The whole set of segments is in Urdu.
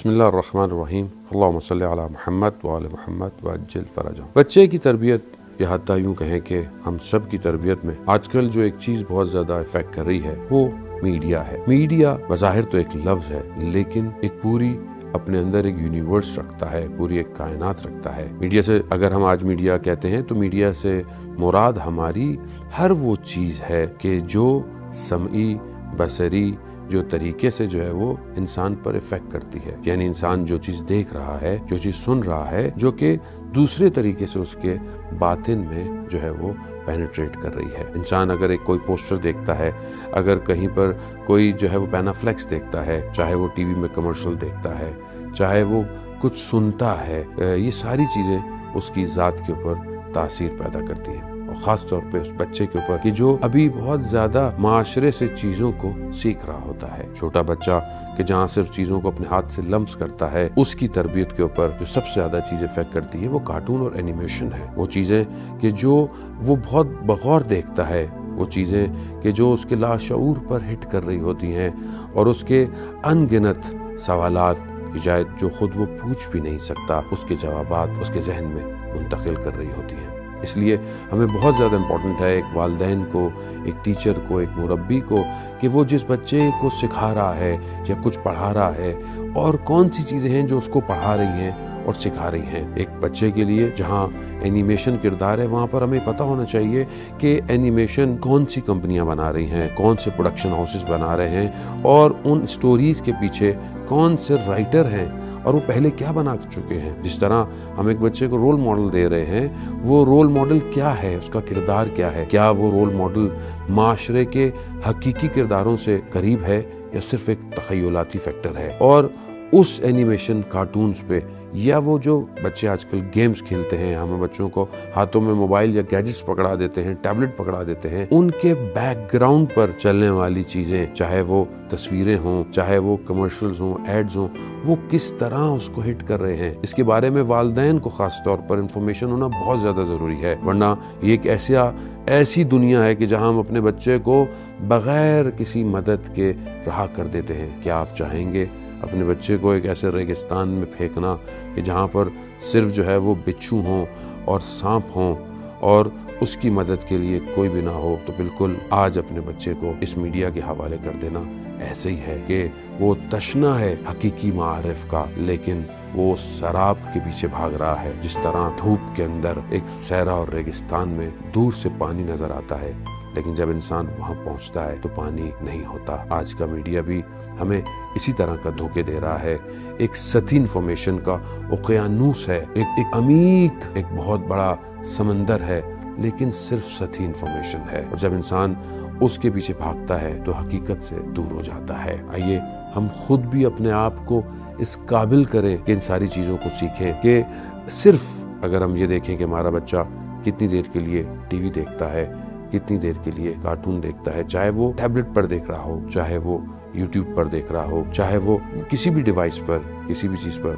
بسم اللہ الرحمن الرحیم اللہم صلی علی محمد وآل محمد وعجل فرجہم۔ بچے کی تربیت یا حتیٰ یوں کہیں کہ ہم سب کی تربیت میں آج کل جو ایک چیز بہت زیادہ افیکٹ کر رہی ہے وہ میڈیا ہے۔ میڈیا بظاہر تو ایک لفظ ہے لیکن ایک پوری اپنے اندر ایک یونیورس رکھتا ہے، پوری ایک کائنات رکھتا ہے۔ میڈیا سے اگر ہم آج میڈیا کہتے ہیں تو میڈیا سے مراد ہماری ہر وہ چیز ہے کہ جو سمعی بصری جو طریقے سے جو ہے وہ انسان پر افیکٹ کرتی ہے، یعنی انسان جو چیز دیکھ رہا ہے، جو چیز سن رہا ہے، جو کہ دوسرے طریقے سے اس کے باطن میں جو ہے وہ پینیٹریٹ کر رہی ہے۔ انسان اگر ایک کوئی پوسٹر دیکھتا ہے، اگر کہیں پر کوئی جو ہے وہ پینافلیکس دیکھتا ہے، چاہے وہ ٹی وی میں کمرشل دیکھتا ہے، چاہے وہ کچھ سنتا ہے، یہ ساری چیزیں اس کی ذات کے اوپر تاثیر پیدا کرتی ہیں، اور خاص طور پہ اس بچے کے اوپر کہ جو ابھی بہت زیادہ معاشرے سے چیزوں کو سیکھ رہا ہوتا ہے۔ چھوٹا بچہ کہ جہاں صرف چیزوں کو اپنے ہاتھ سے لمس کرتا ہے، اس کی تربیت کے اوپر جو سب سے زیادہ چیز افیکٹ کرتی ہے وہ کارٹون اور اینیمیشن ہے۔ وہ چیزیں کہ جو وہ بہت بغور دیکھتا ہے، وہ چیزیں کہ جو اس کے لاشعور پر ہٹ کر رہی ہوتی ہیں اور اس کے ان گنت سوالات کی شاید جو خود وہ پوچھ بھی نہیں سکتا، اس کے جوابات اس کے ذہن میں منتقل کر رہی ہوتی ہیں۔ اس لیے ہمیں بہت زیادہ امپورٹنٹ ہے ایک والدین کو، ایک ٹیچر کو، ایک مربی کو کہ وہ جس بچے کو سکھا رہا ہے یا کچھ پڑھا رہا ہے اور کون سی چیزیں ہیں جو اس کو پڑھا رہی ہیں اور سکھا رہی ہیں۔ ایک بچے کے لیے جہاں اینیمیشن کردار ہے وہاں پر ہمیں پتہ ہونا چاہیے کہ اینیمیشن کون سی کمپنیاں بنا رہی ہیں، کون سے پروڈکشن ہاؤسز بنا رہے ہیں اور ان سٹوریز کے پیچھے کون سے رائٹر ہیں اور وہ پہلے کیا بنا چکے ہیں۔ جس طرح ہم ایک بچے کو رول ماڈل دے رہے ہیں، وہ رول ماڈل کیا ہے، اس کا کردار کیا ہے، کیا وہ رول ماڈل معاشرے کے حقیقی کرداروں سے قریب ہے یا صرف ایک تخیلاتی فیکٹر ہے۔ اور اس اینیمیشن کارٹونز پہ یا وہ جو بچے آج کل گیمز کھیلتے ہیں، ہم بچوں کو ہاتھوں میں موبائل یا گیجٹس پکڑا دیتے ہیں، ٹیبلٹ پکڑا دیتے ہیں، ان کے بیک گراؤنڈ پر چلنے والی چیزیں، چاہے وہ تصویریں ہوں، چاہے وہ کمرشلز ہوں، ایڈز ہوں، وہ کس طرح اس کو ہٹ کر رہے ہیں، اس کے بارے میں والدین کو خاص طور پر انفارمیشن ہونا بہت زیادہ ضروری ہے۔ ورنہ یہ ایک ایسی دنیا ہے کہ جہاں ہم اپنے بچے کو بغیر کسی مدد کے رہا کر دیتے ہیں۔ کیا آپ چاہیں گے اپنے بچے کو ایک ایسے ریگستان میں پھینکنا کہ جہاں پر صرف جو ہے وہ بچھو ہوں اور سانپ ہوں اور اس کی مدد کے لیے کوئی بھی نہ ہو؟ تو بالکل آج اپنے بچے کو اس میڈیا کے حوالے کر دینا ایسے ہی ہے کہ وہ تشنا ہے حقیقی معارف کا، لیکن وہ سراب کے پیچھے بھاگ رہا ہے۔ جس طرح دھوپ کے اندر ایک صحرا اور ریگستان میں دور سے پانی نظر آتا ہے لیکن جب انسان وہاں پہنچتا ہے تو پانی نہیں ہوتا۔ آج کا میڈیا بھی ہمیں اسی طرح کا دھوکے دے رہا ہے۔ ایک سطحی انفارمیشن کا اوقیانوس ہے، ایک عمیق، ایک بہت بڑا سمندر ہے لیکن صرف سطحی انفارمیشن ہے، اور جب انسان اس کے پیچھے بھاگتا ہے تو حقیقت سے دور ہو جاتا ہے۔ آئیے ہم خود بھی اپنے آپ کو اس قابل کریں کہ ان ساری چیزوں کو سیکھیں کہ صرف اگر ہم یہ دیکھیں کہ ہمارا بچہ کتنی دیر کے لیے ٹی وی دیکھتا ہے، کتنی دیر کے لیے کارٹون دیکھتا ہے، چاہے وہ ٹیبلٹ پر دیکھ رہا ہو، چاہے وہ یوٹیوب پر دیکھ رہا ہو، چاہے وہ کسی بھی ڈیوائس پر، کسی بھی چیز پر،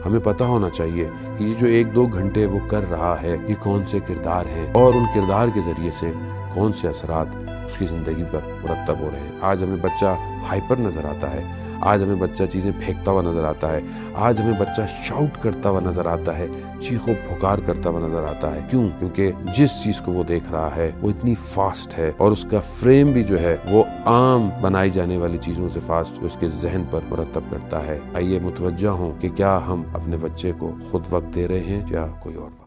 ہمیں پتہ ہونا چاہیے کہ یہ جو 1-2 گھنٹے وہ کر رہا ہے یہ کون سے کردار ہیں اور ان کردار کے ذریعے سے کون سے اثرات اس کی زندگی پر مرتب ہو رہے ہیں۔ آج ہمیں بچہ ہائپر نظر آتا ہے، آج ہمیں بچہ چیزیں پھینکتا ہوا نظر آتا ہے، آج ہمیں بچہ شاؤٹ کرتا ہوا نظر آتا ہے، چیخ و پکار کرتا ہوا نظر آتا ہے۔ کیوں؟ کیونکہ جس چیز کو وہ دیکھ رہا ہے وہ اتنی فاسٹ ہے اور اس کا فریم بھی جو ہے وہ عام بنائی جانے والی چیزوں سے فاسٹ اس کے ذہن پر مرتب کرتا ہے۔ آئیے متوجہ ہوں کہ کیا ہم اپنے بچے کو خود وقت دے رہے ہیں یا کوئی اور وقت۔